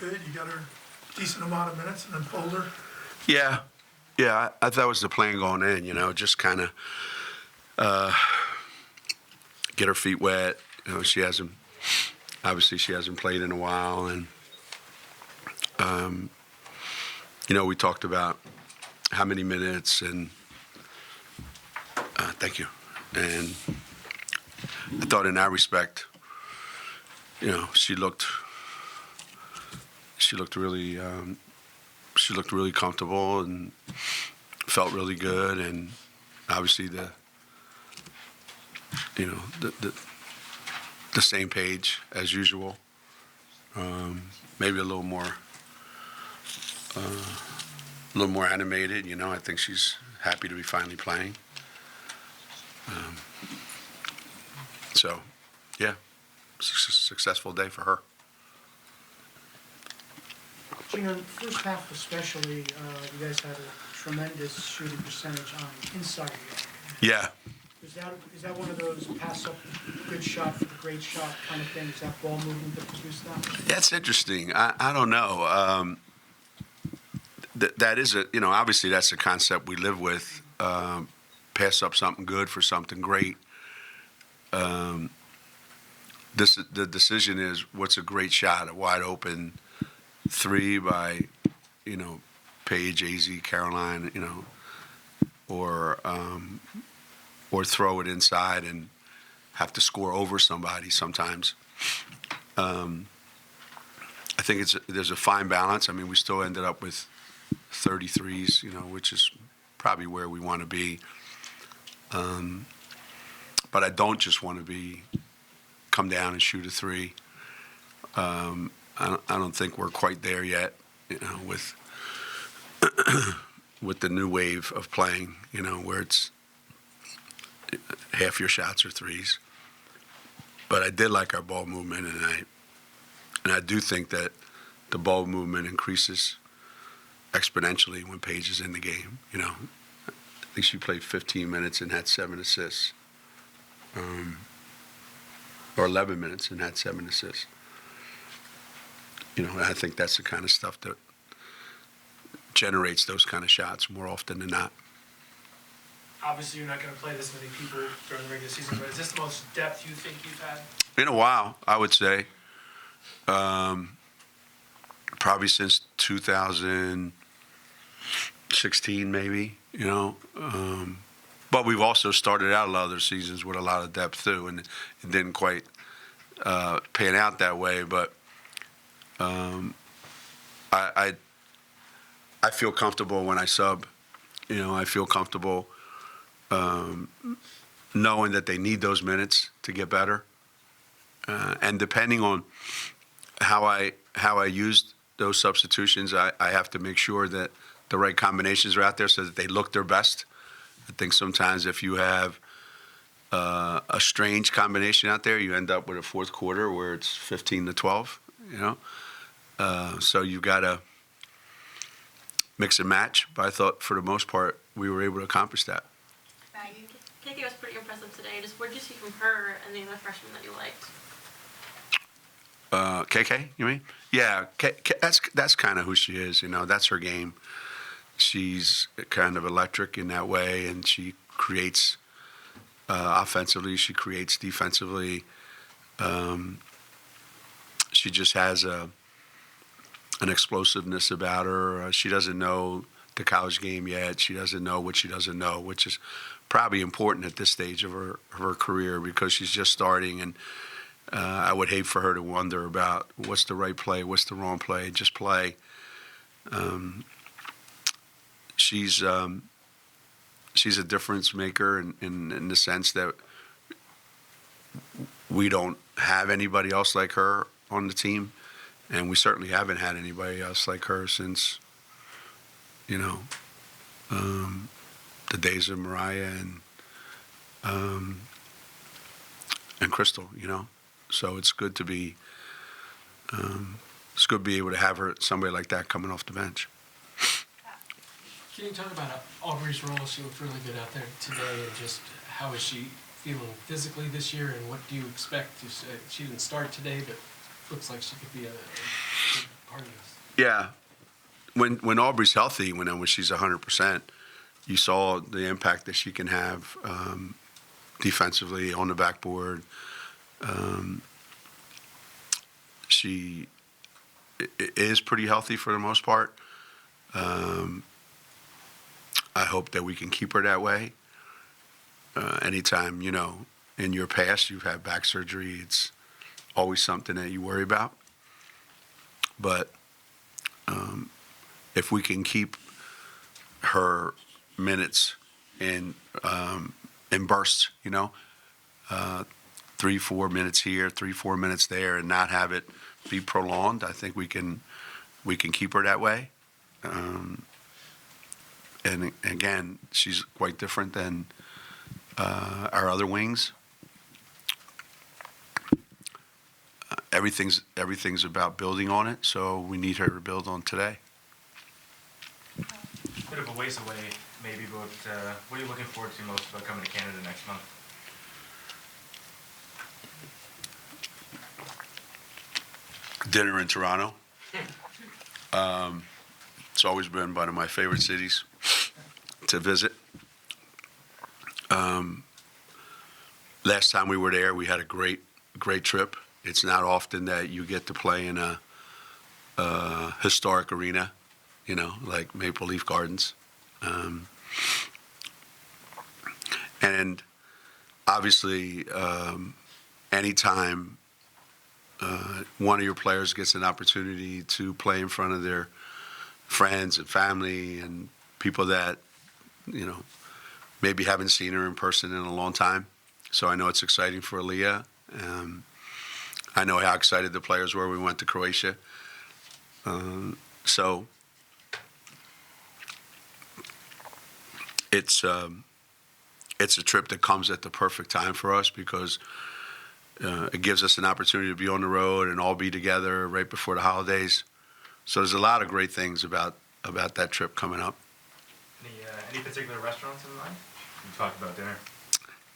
good? You got her a decent amount of minutes and then pulled her? Yeah. Yeah, I thought it was the plan going in, just kind of get her feet wet. She hasn't played in a while. And, we talked about how many minutes and thank you. And I thought in that respect, she looked really comfortable and felt really good, and obviously the same page as usual. Maybe a little more animated. I think she's happy to be finally playing. So, yeah, successful day for her. Geno, the first half especially, you guys had a tremendous shooting percentage on inside the arc. Yeah. Is that one of those pass up, good shot for the great shot kind of thing? Is that ball movement that produced that? That's interesting. I don't know. That is obviously that's a concept we live with. Pass up something good for something great. The decision is what's a great shot, a wide open three by, Paige, AZ, Caroline, or throw it inside and have to score over somebody sometimes. I think there's a fine balance. I mean, we still ended up with 33s, which is probably where we want to be. But I don't just want to come down and shoot a three. I don't think we're quite there yet, with with the new wave of playing, where it's half your shots are threes. But I did like our ball movement, and I do think that the ball movement increases exponentially when Paige is in the game. I think she played 15 minutes and had 7 assists, or 11 minutes and had 7 assists. I think that's the kind of stuff that generates those kind of shots more often than not. Obviously, you're not going to play this many people during the regular season, but is this the most depth you think you've had? In a while, I would say. Probably since 2016, maybe, But we've also started out a lot of other seasons with a lot of depth, too, and it didn't quite pan out that way. But I feel comfortable when I sub. I feel comfortable knowing that they need those minutes to get better. And depending on how I used those substitutions, I have to make sure that the right combinations are out there so that they look their best. I think sometimes if you have a strange combination out there, you end up with a fourth quarter where it's 15-12. So you've got to mix and match. But I thought for the most part we were able to accomplish that. KK was pretty impressive today. Just what did you see from her and the other freshmen that you liked? KK, you mean? Yeah, that's kind of who she is. That's her game. She's kind of electric in that way, and she creates offensively. She creates defensively. She just has an explosiveness about her. She doesn't know the college game yet. She doesn't know what she doesn't know, which is probably important at this stage of her career because she's just starting. And I would hate for her to wonder about what's the right play, what's the wrong play. Just play. She's a difference maker in the sense that we don't have anybody else like her on the team, and we certainly haven't had anybody else like her since the days of Mariah and Crystal. So it's good to be able to have somebody like that coming off the bench. Can you talk about Aubrey's role? She looked really good out there today, and just how is she feeling physically this year, and what do you expect? She didn't start today, but looks like she could be a part of this. Yeah. When Aubrey's healthy, when she's 100%, you saw the impact that she can have defensively on the backboard. She is pretty healthy for the most part. I hope that we can keep her that way. Anytime, in your past you've had back surgery, it's always something that you worry about. But if we can keep her minutes in bursts, 3-4 minutes here, 3-4 minutes there, and not have it be prolonged, I think we can keep her that way. And again, she's quite different than our other wings. Everything's about building on it, so we need her to build on today. Bit of a ways away, maybe, but what are you looking forward to most about coming to Canada next month? Dinner in Toronto. It's always been one of my favorite cities to visit. Last time we were there, we had a great trip. It's not often that you get to play in a historic arena, like Maple Leaf Gardens. And obviously, anytime one of your players gets an opportunity to play in front of their friends and family and people that, maybe haven't seen her in person in a long time. So I know it's exciting for Aaliyah. I know how excited the players were when we went to Croatia. So it's a trip that comes at the perfect time for us because it gives us an opportunity to be on the road and all be together right before the holidays. So there's a lot of great things about that trip coming up. Any particular restaurants in mind? You talked about dinner.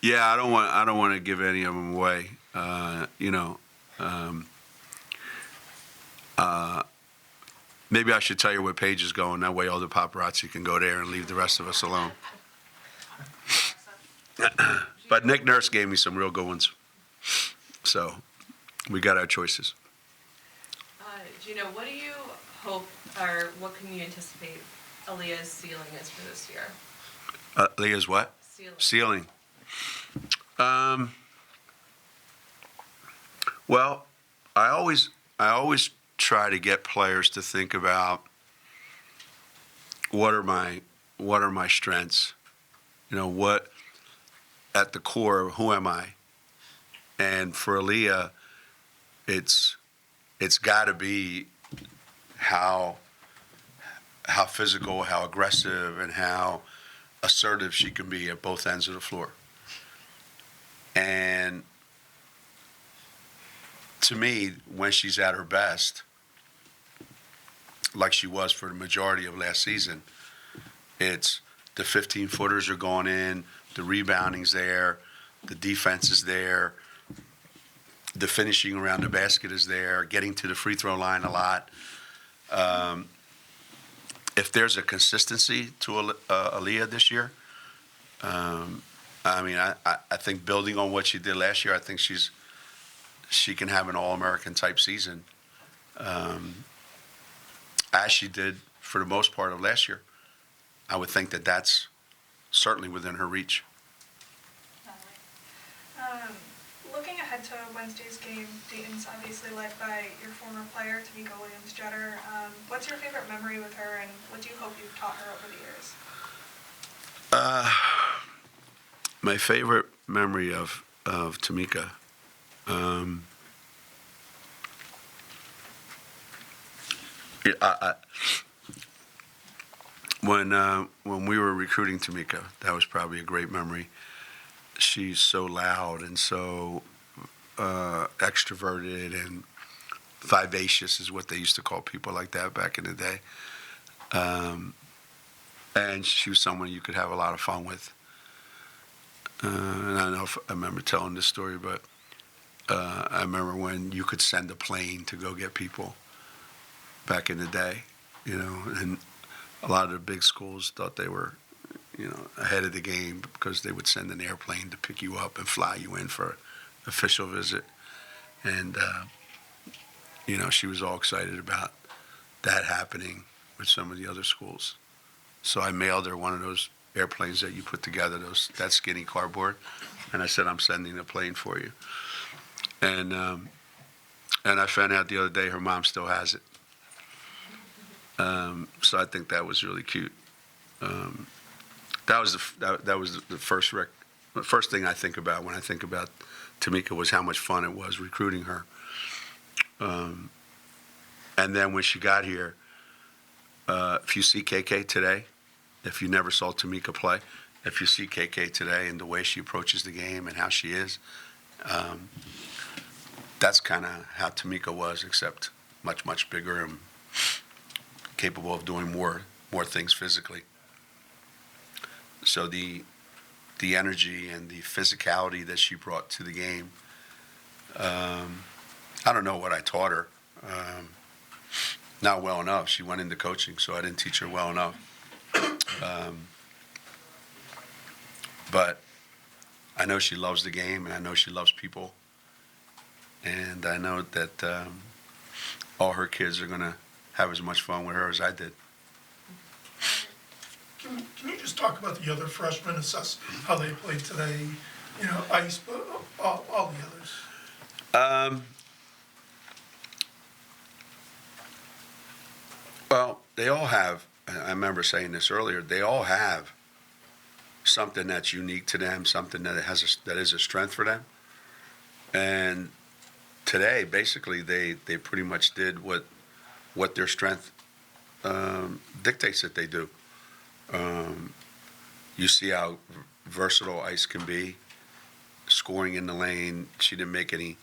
Yeah, I don't want to give any of them away. Maybe I should tell you where Paige is going. That way, all the paparazzi can go there and leave the rest of us alone. But Nick Nurse gave me some real good ones, so we got our choices. Geno, what do you hope, or what can you anticipate Aaliyah's ceiling is for this year? Aaliyah's what? Ceiling. Well, I always try to get players to think about what are my strengths. What at the core, who am I? And for Aaliyah, it's got to be how physical, how aggressive, and how assertive she can be at both ends of the floor. And to me, when she's at her best, like she was for the majority of last season, it's the 15-footers are going in, the rebounding's there, the defense is there, the finishing around the basket is there, getting to the free throw line a lot. If there's a consistency to Aaliyah this year, I think building on what she did last year, I think she can have an All-American type season, as she did for the most part of last year. I would think that that's certainly within her reach. Looking ahead to Wednesday's game, Dayton's obviously led by your former player, Tamala Williams. What's your favorite memory with her, and what do you hope you've taught her over the years? My favorite memory of Tamika, when we were recruiting Tamika, that was probably a great memory. She's so loud and so extroverted and vivacious is what they used to call people like that back in the day. And she was someone you could have a lot of fun with. And I don't know if I remember telling this story, but I remember when you could send a plane to go get people. back in the day, and a lot of the big schools thought they were, ahead of the game because they would send an airplane to pick you up and fly you in for an official visit. And, she was all excited about that happening with some of the other schools. So I mailed her one of those airplanes that you put together, that skinny cardboard, and I said, I'm sending a plane for you. And I found out the other day her mom still has it. So I think that was really cute. That was the first thing I think about when I think about Tamika was how much fun it was recruiting her. And then when she got here, if you see KK today, if you never saw Tamika play, if you see KK today and the way she approaches the game and how she is, that's kind of how Tamika was, except much, much bigger and capable of doing more things physically. So the energy and the physicality that she brought to the game, I don't know what I taught her. Not well enough. She went into coaching, so I didn't teach her well enough. But I know she loves the game, and I know she loves people. And I know that all her kids are going to have as much fun with her as I did. Can you just talk about the other freshmen, assess how they played today? Ice, but all the others. Well, they all have, I remember saying this earlier, they all have something that's unique to them, something that is a strength for them. And today, basically, they pretty much did what their strength dictates that they do. You see how versatile Ice can be, scoring in the lane. She didn't make any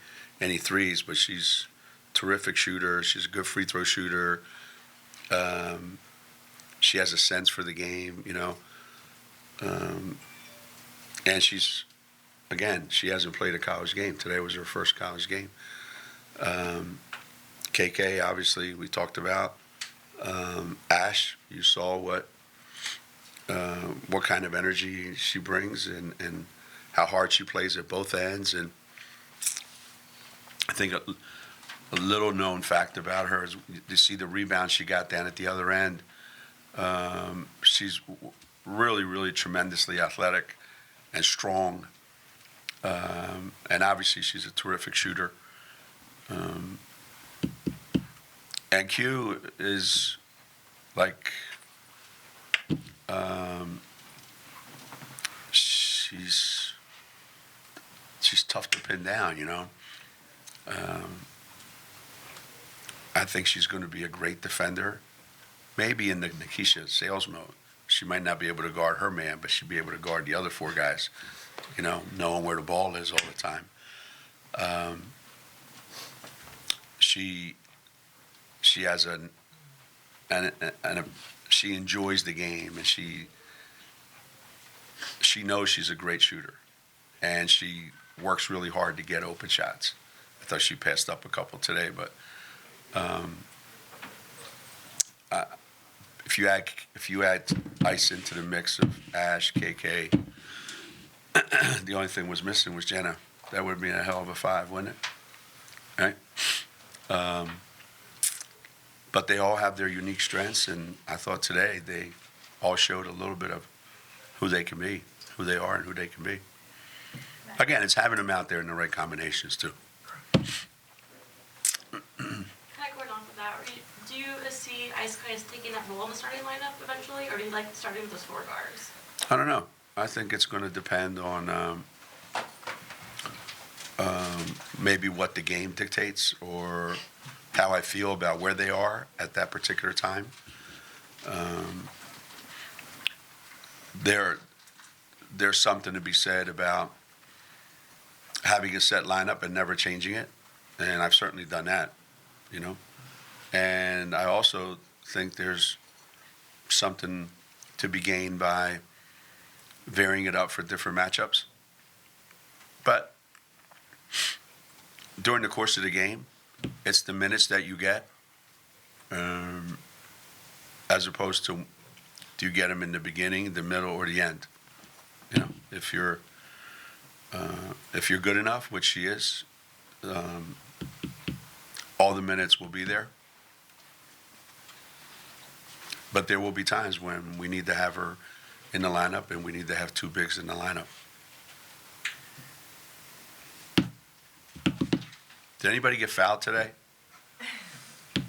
threes, but she's a terrific shooter. She's a good free throw shooter. She has a sense for the game, and she hasn't played a college game. Today was her first college game. KK, obviously, we talked about. Ash, you saw what kind of energy she brings and how hard she plays at both ends. And I think a little known fact about her is you see the rebound she got down at the other end. She's really, really tremendously athletic and strong. And obviously she's a terrific shooter. And Q is like, she's tough to pin down, I think she's going to be a great defender. Maybe in the Nikisha sales mode, she might not be able to guard her man, but she'll be able to guard the other four guys, knowing where the ball is all the time. She has she enjoys the game, and she knows she's a great shooter, and she works really hard to get open shots. I thought she passed up a couple today, but if you add Ice into the mix of Ash, KK, the only thing was missing was Geno. That would be a hell of a five, wouldn't it? Right? But they all have their unique strengths, and I thought today they all showed a little bit of who they can be, who they are, and who they can be. Again, it's having them out there in the right combinations too. Kind of going off of that, do you see Ice kind of taking that role in the starting lineup eventually, or do you like starting with those four guards? I don't know. I think it's going to depend on maybe what the game dictates or how I feel about where they are at that particular time. There's something to be said about having a set lineup and never changing it, and I've certainly done that, And I also think there's something to be gained by varying it up for different matchups. But during the course of the game, it's the minutes that you get. as opposed to, do you get them in the beginning, the middle, or the end? You know, if you're good enough, which she is, all the minutes will be there. But there will be times when we need to have her in the lineup and we need to have two bigs in the lineup. Did anybody get fouled today?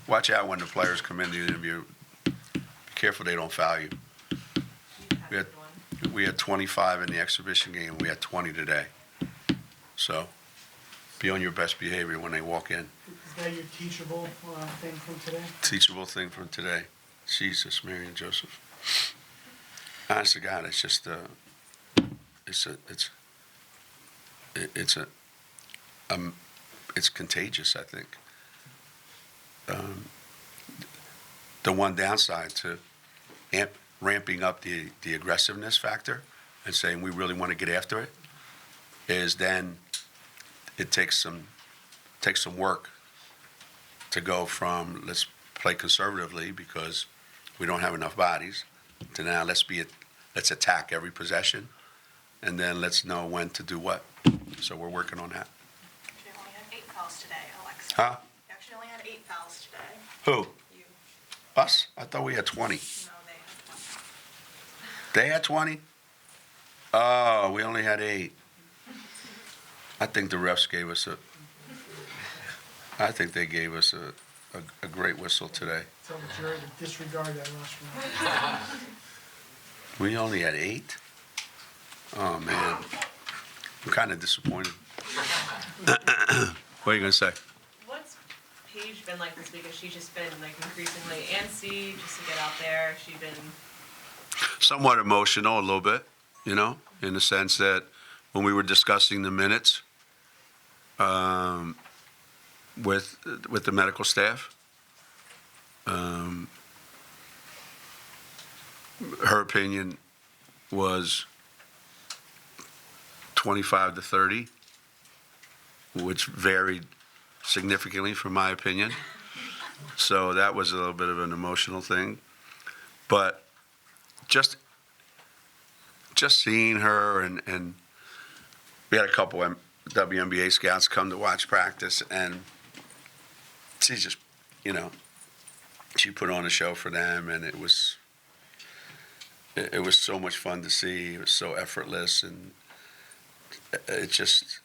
Watch out when the players come in the interview. Be careful they don't foul you. We had 25 in the exhibition game. We had 20 today. So be on your best behavior when they walk in. Is that your teachable thing from today? Teachable thing from today. Jesus, Mary and Joseph. Honest to God, it's just it's contagious, I think. The one downside to ramping up the aggressiveness factor and saying we really want to get after it is then it takes some work to go from let's play conservatively because we don't have enough bodies to now let's attack every possession and then let's know when to do what. So we're working on that. You only had 8 fouls today, Alexa. Huh? You actually only had 8 fouls today. Who? You. Us? I thought we had 20. No, they had 20. They had 20? Oh, we only had 8. I think the refs gave us I think they gave us a great whistle today. Tell the jury to disregard that last one. We only had 8? Oh, man. I'm kind of disappointed. What are you going to say? What's Paige been like this week? Has she just been like increasingly antsy just to get out there? Has she been? Somewhat emotional a little bit, you know, in the sense that when we were discussing the minutes with the medical staff, her opinion was 25 to 30, which varied significantly from my opinion. So that was a little bit of an emotional thing. But just seeing her and we had a couple WNBA scouts come to watch practice, and she just, you know, she put on a show for them, and it was so much fun to see. It was so effortless, and it just,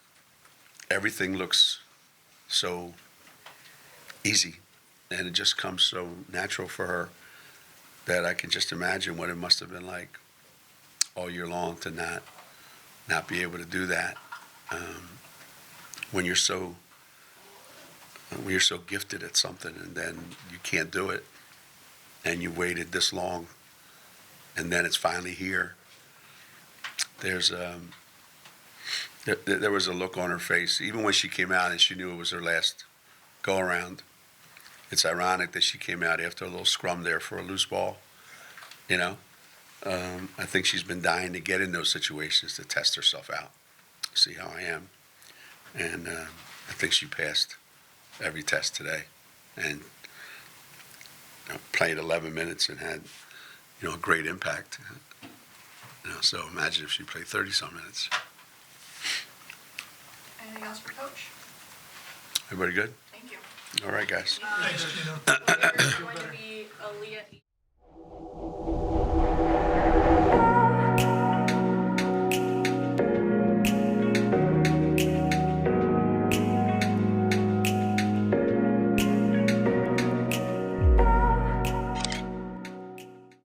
everything looks so easy, and it just comes so natural for her that I can just imagine what it must have been like all year long to not be able to do that when you're so gifted at something and then you can't do it and you waited this long and then it's finally here. There was a look on her face even when she came out and she knew it was her last go around. It's ironic that she came out after a little scrum there for a loose ball, you know. I think she's been dying to get in those situations to test herself out, see how I am. And I think she passed every test today and played 11 minutes and had, a great impact. So imagine if she played 30-some minutes. Anything else for Coach? Everybody good? Thank you. All right, guys. Thanks, Geno. Are you going to be